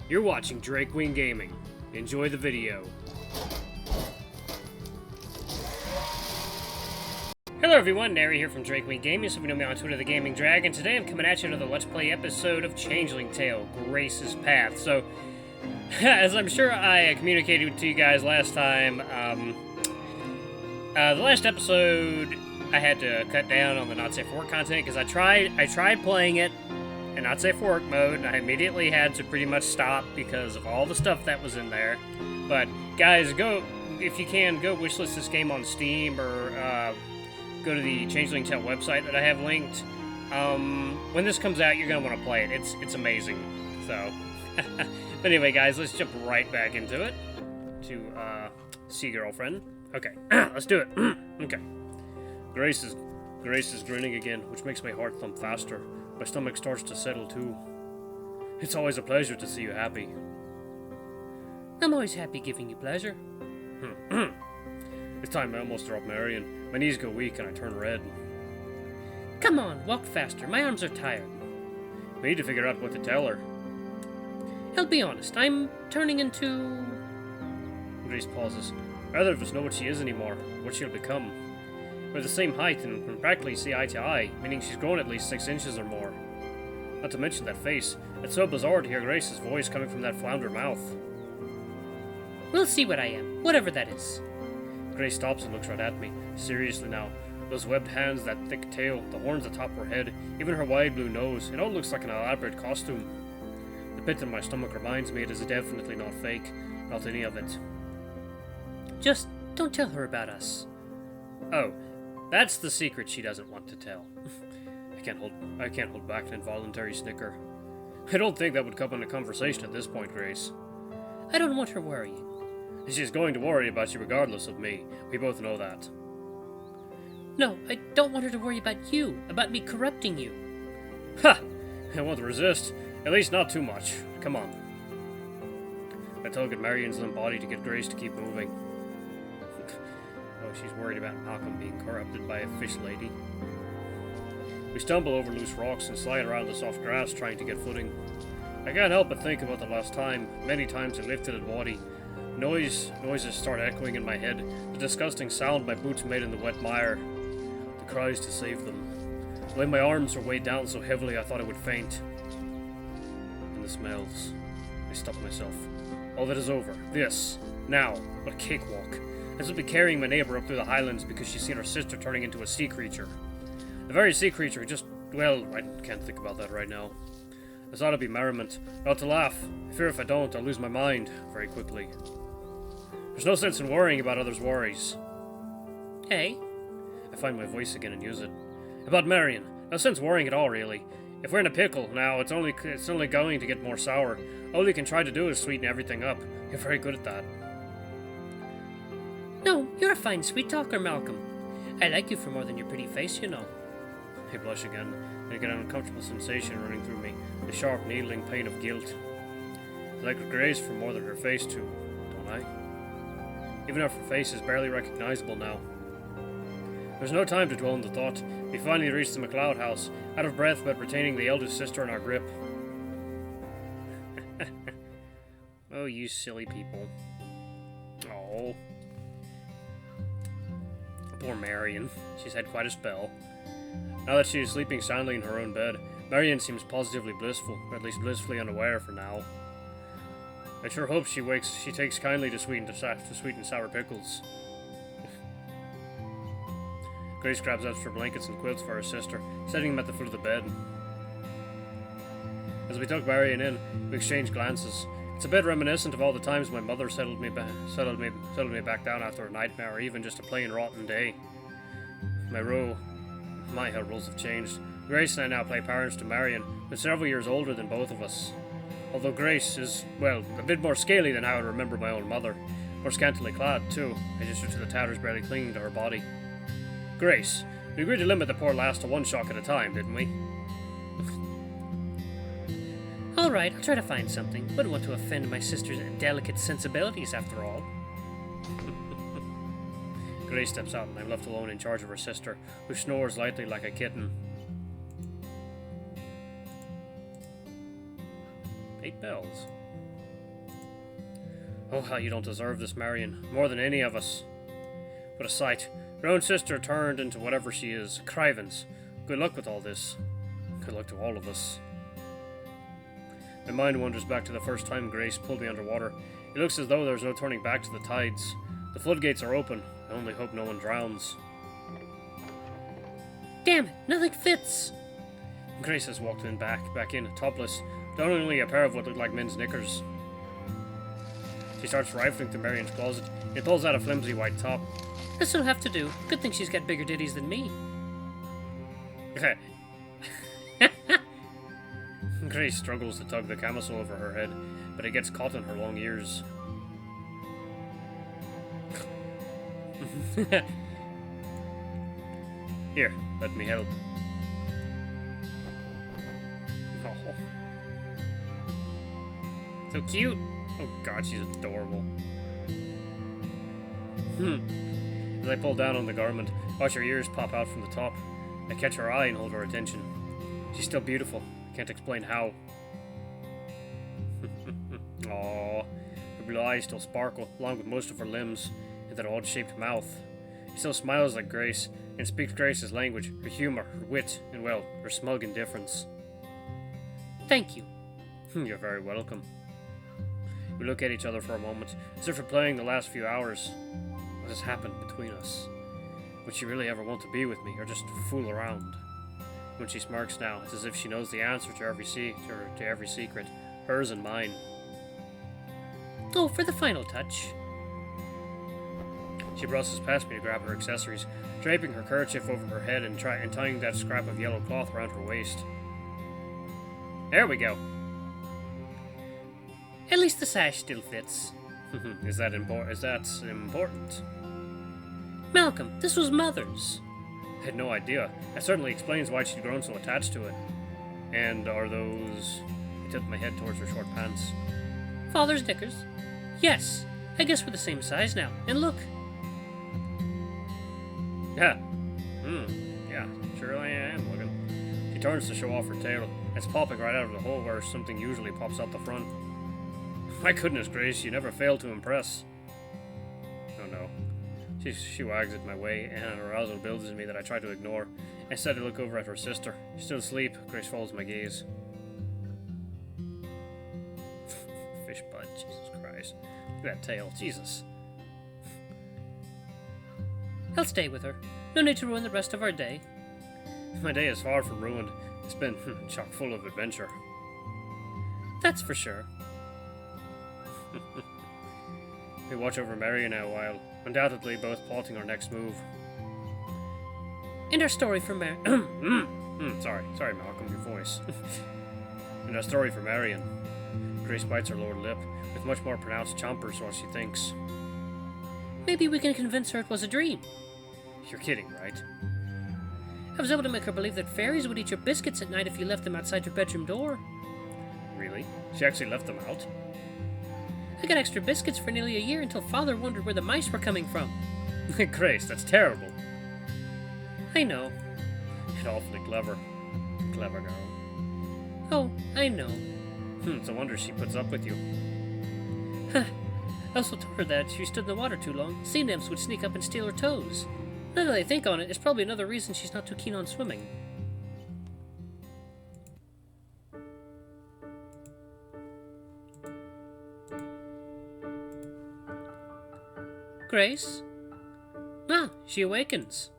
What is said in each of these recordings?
You're watching Drakewing Gaming. Enjoy the video. Hello everyone, Nary here from Drakewing Gaming, so we know me on Twitter, The Gaming Dragon. Today I'm coming at you with another Let's Play episode of Changeling Tale, Grace's Path. So, as I'm sure I communicated to you guys last time, the last episode I had to cut down on the Not Safe for Work content because I tried playing it in Not Safe for Work mode, and I immediately had to pretty much stop because of all the stuff that was in there. But guys, go, if you can, go wishlist this game on Steam or go to the Changeling Tale website that I have linked. When this comes out, you're going to want to play it. It's amazing. So, but anyway, guys, let's jump right back into it. To, see girlfriend. Okay, let's do it. Okay. Grace is grinning again, which makes my heart thump faster. My stomach starts to settle, too. It's always a pleasure to see you happy. I'm always happy giving you pleasure. This time I almost drop Marion. My knees go weak and I turn red. Come on, walk faster. My arms are tired. We need to figure out what to tell her. I'll be honest, I'm turning into... Grace pauses. Neither of us know what she is anymore, what she'll become. We're the same height and can practically see eye to eye, meaning she's grown at least 6 inches or more. Not to mention that face. It's so bizarre to hear Grace's voice coming from that flounder mouth. We'll see what I am, whatever that is. Grace stops and looks right at me. Seriously now. Those webbed hands, that thick tail, the horns atop her head, even her wide blue nose, it all looks like an elaborate costume. The pit in my stomach reminds me it is definitely not fake. Not any of it. Just don't tell her about us. Oh, that's the secret she doesn't want to tell. I can't hold back an involuntary snicker. I don't think that would come in a conversation at this point, Grace. I don't want her worrying. She's going to worry about you regardless of me. We both know that. No, I don't want her to worry about you, about me corrupting you. Ha! I won't resist. At least not too much. Come on. I tug at Marion's limp body to get Grace to keep moving. Oh, she's worried about Malcolm being corrupted by a fish lady. We stumble over loose rocks and slide around the soft grass trying to get footing. I can't help but think about the last time. Many times I lifted at Waddy. Noises start echoing in my head. The disgusting sound my boots made in the wet mire. The cries to save them. The way my arms were weighed down so heavily I thought I would faint. And the smells. I stopped myself. All that is over. This. Now. What a cakewalk. I will be carrying my neighbor up through the highlands because she's seen her sister turning into a sea creature. The very sea creature who just... well, I can't think about that right now. This ought to be merriment. I ought to laugh. I fear if I don't, I'll lose my mind very quickly. There's no sense in worrying about others' worries. Hey? I find my voice again and use it. About Marion. No sense worrying at all, really. If we're in a pickle now, it's only going to get more sour. All you can try to do is sweeten everything up. You're very good at that. No, you're a fine sweet talker, Malcolm. I like you for more than your pretty face, you know. I blush again, and I get an uncomfortable sensation running through me, the sharp, needling pain of guilt. I like Grace for more than her face, too, don't I? Even if her face is barely recognizable now. There's no time to dwell on the thought. We finally reach the McLeod house, out of breath but retaining the eldest sister in our grip. Oh, you silly people. Oh. Poor Marion. She's had quite a spell. Now that she is sleeping soundly in her own bed, Marion seems positively blissful, or at least blissfully unaware for now. I sure hope she takes kindly to sweet and sour pickles. Grace grabs extra blankets and quilts for her sister, setting them at the foot of the bed. As we tuck Marion in, we exchange glances. It's a bit reminiscent of all the times my mother settled me back down after a nightmare or even just a plain rotten day. My how rules have changed. Grace and I now play parents to Marion, who's several years older than both of us. Although Grace is, well, a bit more scaly than I would remember my own mother. More scantily clad, too. I gestured to the tatters barely clinging to her body. Grace, we agreed to limit the poor lass to one shock at a time, didn't we? All right, I'll try to find something. Wouldn't want to offend my sister's delicate sensibilities, after all. Grace steps out and I'm left alone in charge of her sister, who snores lightly like a kitten. 8 bells. Oh, how you don't deserve this, Marion. More than any of us. What a sight. Your own sister turned into whatever she is. Crivens. Good luck with all this. Good luck to all of us. My mind wanders back to the first time Grace pulled me underwater. It looks as though there's no turning back to the tides. The floodgates are open. I only hope no one drowns. Damn it, nothing fits! Grace has walked back in, topless, with only a pair of what look like men's knickers. She starts rifling through Marion's closet and pulls out a flimsy white top. This'll have to do. Good thing she's got bigger ditties than me. Grace struggles to tug the camisole over her head, but it gets caught in her long ears. Here, let me help. Oh. So cute. Oh god, she's adorable. As I pull down on the garment, watch her ears pop out from the top. I catch her eye and hold her attention. She's still beautiful. I can't explain how. Aww. Her blue eyes still sparkle, along with most of her limbs, and that odd-shaped mouth. She still smiles like Grace, and speaks Grace's language, her humor, her wit, and, well, her smug indifference. Thank you. You're very welcome. We look at each other for a moment, as if replaying the last few hours. What has happened between us? Would she really ever want to be with me, or just fool around? When she smirks now, it's as if she knows the answer to every secret, hers and mine. Oh, for the final touch. She brushes past me to grab her accessories, draping her kerchief over her head and tying that scrap of yellow cloth around her waist. There we go. At least the sash still fits. Is that important? Malcolm, this was Mother's. I had no idea. That certainly explains why she'd grown so attached to it. And are those... I tipped my head towards her short pants. Father's knickers? Yes. I guess we're the same size now. And look. Yeah. Yeah, sure I am looking. She turns to show off her tail. It's popping right out of the hole where something usually pops out the front. My goodness, Grace, you never fail to impress. Oh no. She wags it my way, and an arousal builds in me that I try to ignore. Instead, I look over at her sister. She's still asleep. Grace follows my gaze. Fish butt, Jesus Christ. Look at that tail, Jesus. I'll stay with her. No need to ruin the rest of our day. My day is far from ruined. It's been chock full of adventure. That's for sure. We watch over Marion now a while, undoubtedly both plotting our next move. And our story for Sorry, Malcolm, your voice. And our story for Marion. Grace bites her lower lip, with much more pronounced chompers while she thinks. Maybe we can convince her it was a dream. You're kidding, right? I was able to make her believe that fairies would eat your biscuits at night if you left them outside your bedroom door. Really? She actually left them out? I got extra biscuits for nearly a year until Father wondered where the mice were coming from. Grace, that's terrible. I know. And awfully clever. Clever girl. Oh, I know. It's a wonder she puts up with you. I also told her that if she stood in the water too long, sea nymphs would sneak up and steal her toes. Now that I think on it, it's probably another reason she's not too keen on swimming. Grace? Ah, she awakens.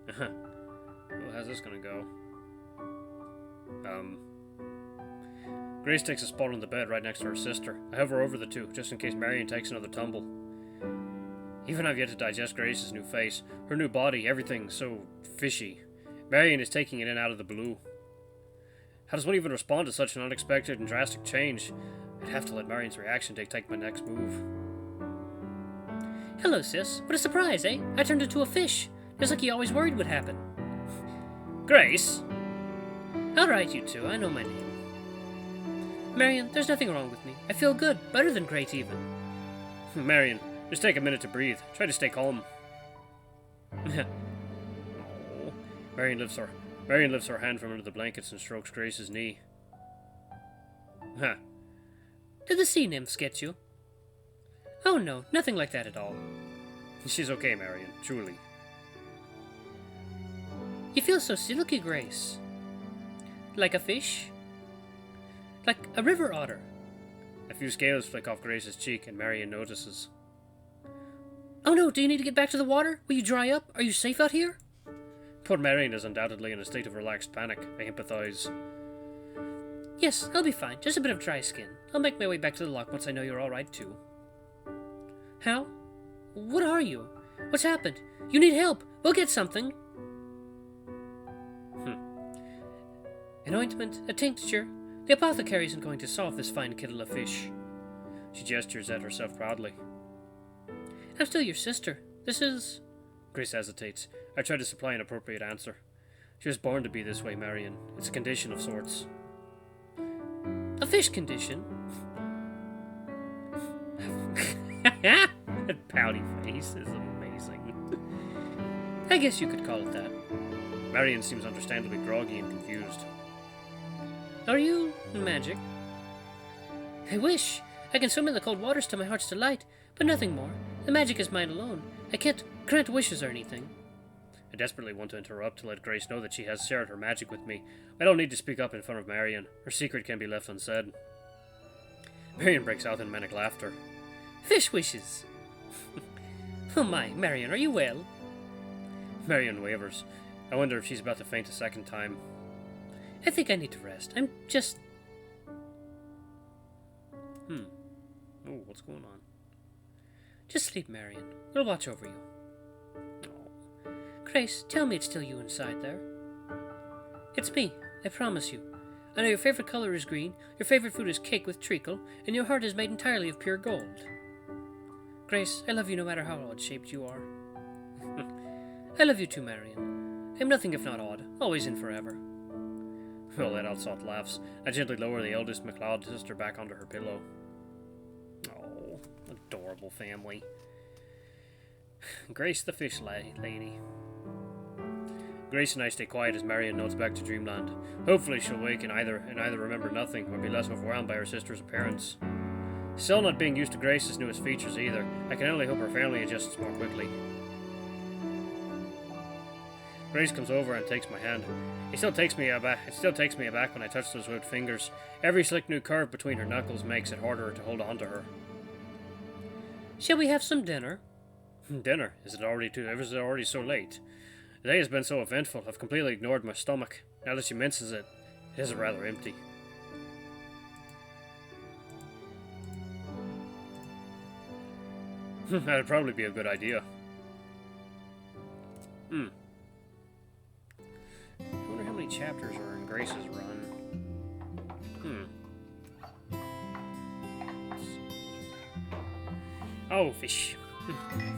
Well, how's this gonna go? Grace takes a spot on the bed right next to her sister. I hover over the two, just in case Marion takes another tumble. Even I've yet to digest Grace's new face, her new body, everything so fishy. Marion is taking it in out of the blue. How does one even respond to such an unexpected and drastic change? I'd have to let Marion's reaction dictate my next move. Hello, sis. What a surprise, eh? I turned into a fish, just like you always worried would happen. Grace! Alright, you two, I know my name. Marion, there's nothing wrong with me. I feel good, better than great even. Marion, just take a minute to breathe. Try to stay calm. Oh. Marion lifts her hand from under the blankets and strokes Grace's knee. Did the sea nymphs get you? Oh no, nothing like that at all. She's okay, Marion, truly. You feel so silky, Grace. Like a fish? Like a river otter. A few scales flick off Grace's cheek, and Marion notices. Oh no, do you need to get back to the water? Will you dry up? Are you safe out here? Poor Marion is undoubtedly in a state of relaxed panic. I empathize. Yes, I'll be fine. Just a bit of dry skin. I'll make my way back to the lock once I know you're alright too. How? What are you? What's happened? You need help. We'll get something. An ointment, a tincture. The apothecary isn't going to solve this fine kettle of fish. She gestures at herself proudly. I'm still your sister. This is... Grace hesitates. I try to supply an appropriate answer. She was born to be this way, Marion. It's a condition of sorts. A fish condition? That pouty face is amazing. I guess you could call it that. Marion seems understandably groggy and confused. Are you magic? I wish. I can swim in the cold waters to my heart's delight, but nothing more. The magic is mine alone. I can't grant wishes or anything. I desperately want to interrupt to let Grace know that she has shared her magic with me. I don't need to speak up in front of Marion. Her secret can be left unsaid. Marion breaks out in manic laughter. Fish wishes! Oh my, Marion, are you well? Marion wavers. I wonder if she's about to faint a second time. I think I need to rest. I'm just... Oh, what's going on? Just sleep, Marion. We'll watch over you. Oh. Grace, tell me it's still you inside there. It's me, I promise you. I know your favorite color is green, your favorite food is cake with treacle, and your heart is made entirely of pure gold. Grace, I love you no matter how odd-shaped you are. I love you too, Marion. I'm nothing if not odd, always and forever. Well, let out soft laughs. I gently lower the eldest McLeod sister back onto her pillow. Oh, adorable family. Grace the fish lady. Grace and I stay quiet as Marion nods back to dreamland. Hopefully she'll wake and either remember nothing or be less overwhelmed by her sister's appearance. Still not being used to Grace's newest features either. I can only hope her family adjusts more quickly. Grace comes over and takes my hand. It still takes me aback when I touch those webbed fingers. Every slick new curve between her knuckles makes it harder to hold on to her. Shall we have some dinner? Dinner? Is it already so late? The day has been so eventful, I've completely ignored my stomach. Now that she mentions it, it is rather empty. That'd probably be a good idea. I wonder how many chapters are in Grace's run. Oh, fish.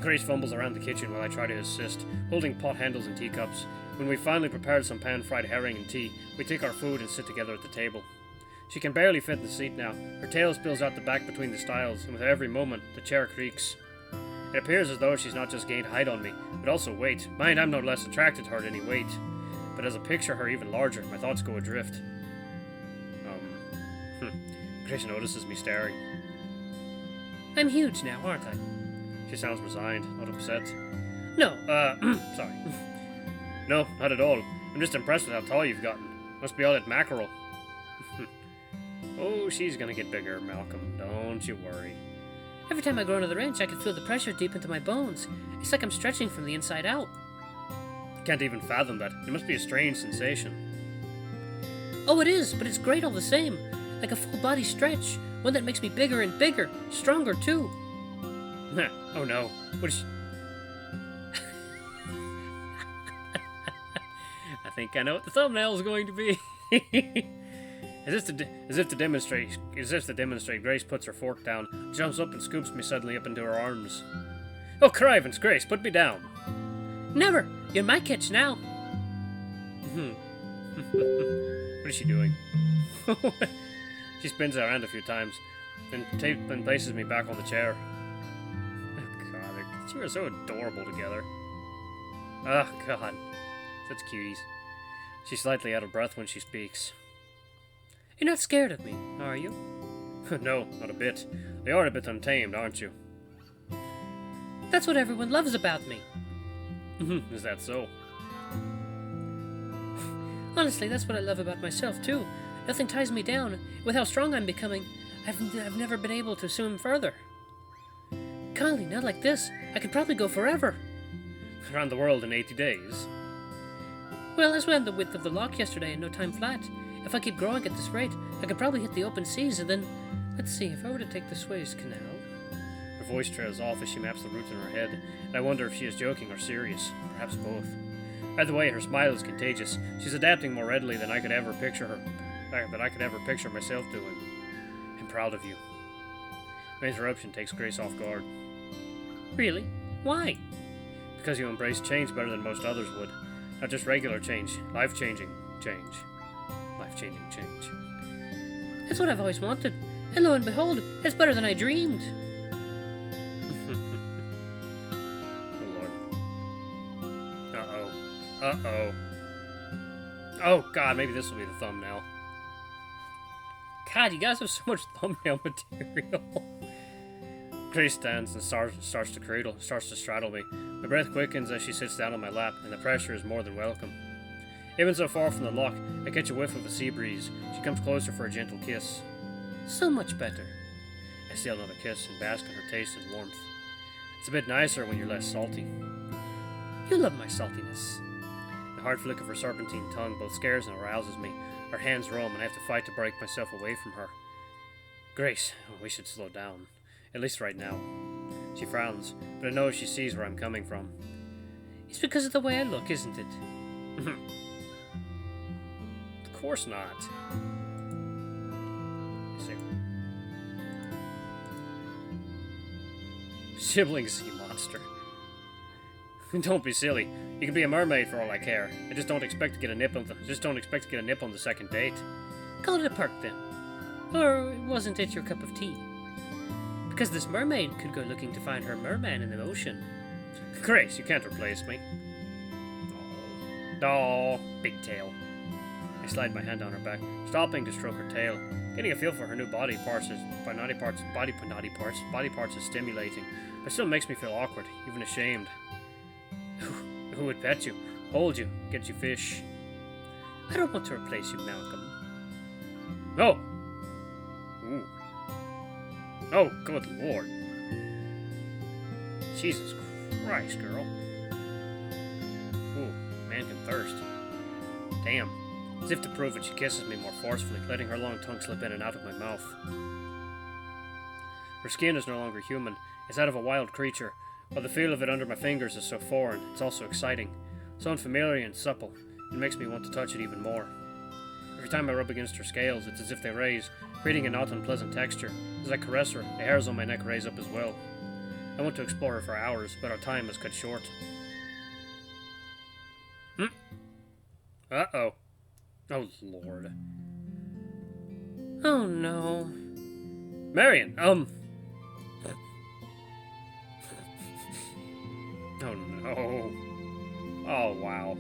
Grace fumbles around the kitchen while I try to assist, holding pot handles and teacups. When we've finally prepared some pan-fried herring and tea, we take our food and sit together at the table. She can barely fit in the seat now. Her tail spills out the back between the stiles, and with every moment, the chair creaks. It appears as though she's not just gained height on me, but also weight. Mind, I'm no less attracted to her than any weight. But as I picture her even larger, my thoughts go adrift. Grace notices me staring. I'm huge now, aren't I? She sounds resigned, not upset. No. Sorry. No, not at all. I'm just impressed with how tall you've gotten. Must be all that mackerel. Oh, she's gonna get bigger, Malcolm. Don't you worry. Every time I go under the wrench, I can feel the pressure deep into my bones. It's like I'm stretching from the inside out. Can't even fathom that. It must be a strange sensation. Oh, it is, but it's great all the same. Like a full body stretch. One that makes me bigger and bigger. Stronger, too. Oh no. What is she... I think I know what the thumbnail is going to be. As if to demonstrate, Grace puts her fork down, jumps up and scoops me suddenly up into her arms. Oh, crivens, Grace, put me down. Never! You're my catch now. What is she doing? She spins around a few times, then places me back on the chair. Oh, God, you are so adorable together. Oh, God, such cuties. She's slightly out of breath when she speaks. You're not scared of me, are you? No, not a bit. They are a bit untamed, aren't you? That's what everyone loves about me. Is that so? Honestly, that's what I love about myself, too. Nothing ties me down. With how strong I'm becoming, I've never been able to swim further. Golly, not like this. I could probably go forever. Around the world in 80 days? Well, I swam the width of the loch yesterday in no time flat. If I keep growing at this rate, I could probably hit the open seas and then... Let's see, if I were to take the Suez Canal... Her voice trails off as she maps the route in her head, and I wonder if she is joking or serious. Perhaps both. Either way, her smile is contagious. She's adapting more readily than I could ever picture myself doing. I'm proud of you. My interruption takes Grace off guard. Really? Why? Because you embrace change better than most others would. Not just regular change, life-changing change. Life-changing change. That's what I've always wanted. And lo and behold, it's better than I dreamed. Uh-oh. Oh, God, maybe this will be the thumbnail. God, you guys have so much thumbnail material. Grace stands and starts to straddle me. My breath quickens as she sits down on my lap, and the pressure is more than welcome. Even so far from the loch, I catch a whiff of a sea breeze. She comes closer for a gentle kiss. So much better. I steal another kiss and bask in her taste and warmth. It's a bit nicer when you're less salty. You love my saltiness. The hard flick of her serpentine tongue both scares and arouses me. Her hands roam, and I have to fight to break myself away from her. Grace, we should slow down. At least right now. She frowns, but I know she sees where I'm coming from. It's because of the way I look, isn't it? Of course not. Sibling sea monster. Don't be silly. You can be a mermaid for all I care. I just don't expect to get a nip on the second date. Call it a perk then. Or wasn't it your cup of tea? Because this mermaid could go looking to find her merman in the ocean. Grace, you can't replace me. Oh, big tail. I slide my hand down her back, stopping to stroke her tail. Getting a feel for her new body parts is stimulating, but still makes me feel awkward, even ashamed. Who would pet you, hold you, get you fish? I don't want to replace you, Malcolm. Oh! Ooh. Oh, good lord. Jesus Christ, girl. Ooh, man can thirst. Damn. As if to prove it, she kisses me more forcefully, letting her long tongue slip in and out of my mouth. Her skin is no longer human. It's that of a wild creature. While the feel of it under my fingers is so foreign, it's also exciting. So unfamiliar and supple, it makes me want to touch it even more. Every time I rub against her scales, it's as if they raise, creating a not unpleasant texture. As I caress her, the hairs on my neck raise up as well. I want to explore her for hours, but our time is cut short. Uh-oh. Oh, Lord. Oh, no. Marion, Oh, no. Oh, wow.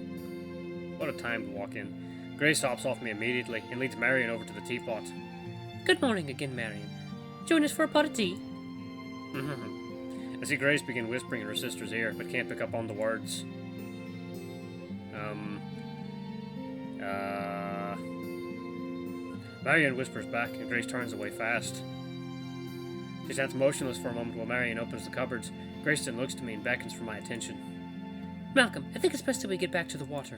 What a time to walk in. Grace hops off me immediately and leads Marion over to the teapot. Good morning again, Marion. Join us for a pot of tea? I see Grace begin whispering in her sister's ear, but can't pick up on the words. Marion whispers back, and Grace turns away fast. She stands motionless for a moment while Marion opens the cupboards. Grace then looks to me and beckons for my attention. Malcolm, I think it's best that we get back to the water.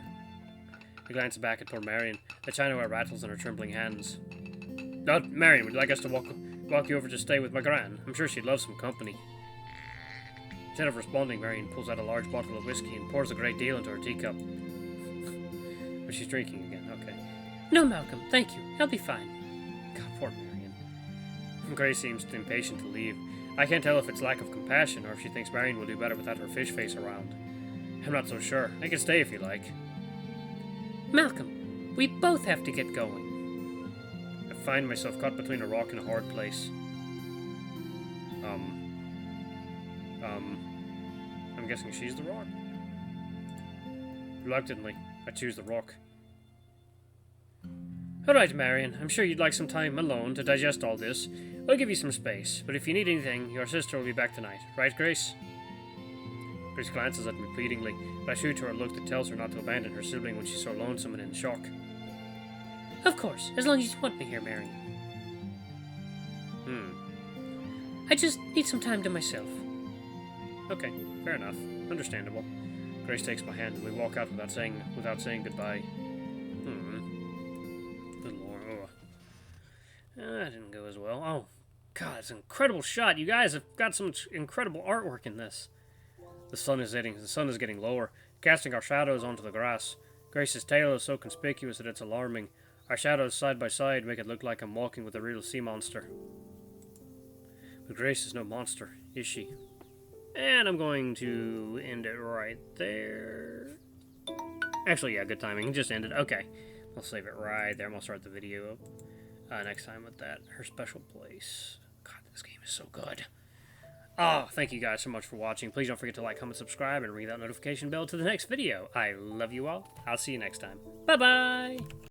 I glance back at poor Marion. The chinaware rattles in her trembling hands. Marion, would you like us to walk you over to stay with my gran? I'm sure she'd love some company. Instead of responding, Marion pulls out a large bottle of whiskey and pours a great deal into her teacup. But she's drinking again, okay. No, Malcolm, thank you. I'll be fine. God, poor Marion. Grace seems impatient to leave. I can't tell if it's lack of compassion or if she thinks Marion will do better without her fish face around. I'm not so sure. I can stay if you like. Malcolm, we both have to get going. I find myself caught between a rock and a hard place. I'm guessing she's the rock. Reluctantly, I choose the rock. Alright, Marion, I'm sure you'd like some time alone to digest all this. I'll give you some space, but if you need anything, your sister will be back tonight. Right, Grace? Grace glances at me pleadingly, but I shoot her a look that tells her not to abandon her sibling when she's so lonesome and in shock. Of course, as long as you want me here, Marion. I just need some time to myself. Okay, fair enough. Understandable. Grace takes my hand and we walk out without saying goodbye. Good lord. Oh. That didn't go as well. Oh, God, it's an incredible shot. You guys have got some incredible artwork in this. The sun is getting lower, casting our shadows onto the grass. Grace's tail is so conspicuous that it's alarming. Our shadows side by side make it look like I'm walking with a real sea monster. But Grace is no monster, is she? And I'm going to end it right there. Actually, yeah, good timing. Just ended. Okay. I'll save it right there. I'm going to start the video up next time with that. Her special place. God, this game is so good. Oh, thank you guys so much for watching. Please don't forget to like, comment, subscribe, and ring that notification bell to the next video. I love you all. I'll see you next time. Bye-bye!